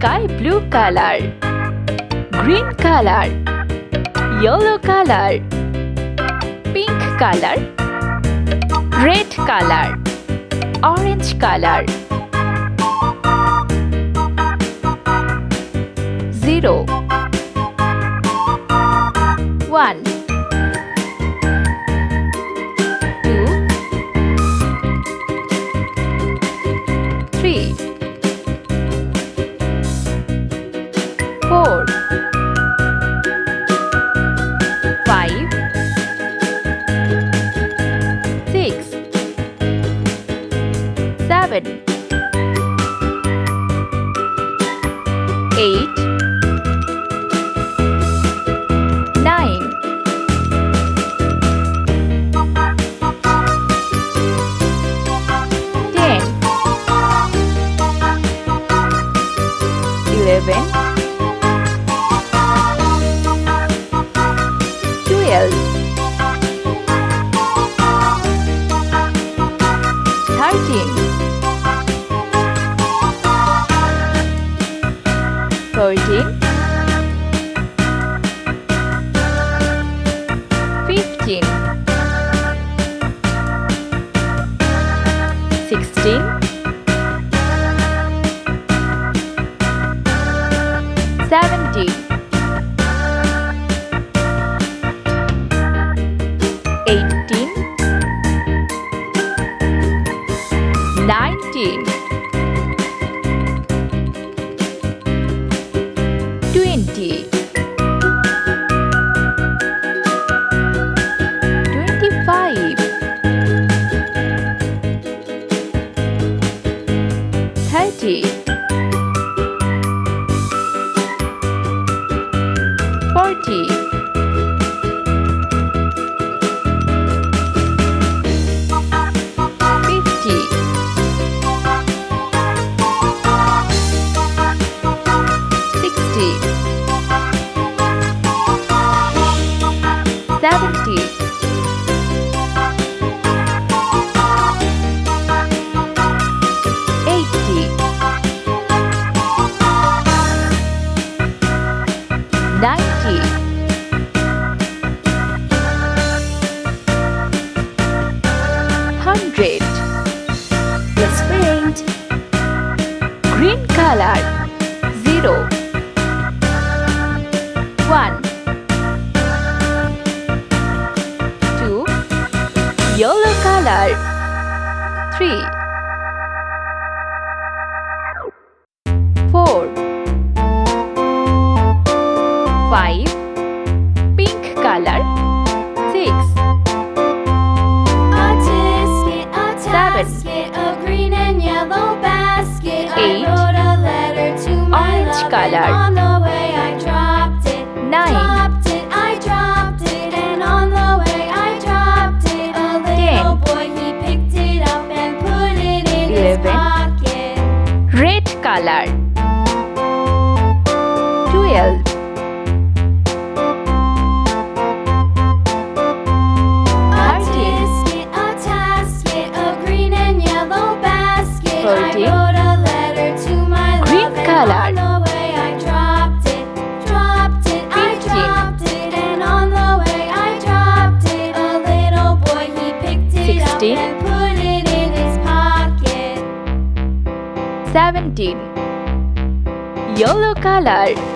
sky blue color, green color, yellow color, pink color, red color, orange color. 0 1 2 3 4 5 6 7 8 9 10 11 12 13 14 15 16 17 18 19 20 25 30 40 50 60 70 80 90 100 Let's paint. green color 0 1 2 yellow color 3 4 5 pink color 6 A tisket, a 7 tasket, a green and yellow basket. I 8 wrote a letter to my orange love, color. and on the way I dropped it. 9 Dropped it, I dropped it, and on the way I dropped it. A little boy, he picked it up and put it in his 11 pocket. red color 12 A 13 tisket, a tasket, a green and yellow basket. 14 I wrote a letter to my green love, color. and on the way I dropped it. Dropped it, I 15 dropped it, and on the way I dropped it. A little boy, he picked it up 16 and put it in his pocket. 17 yellow color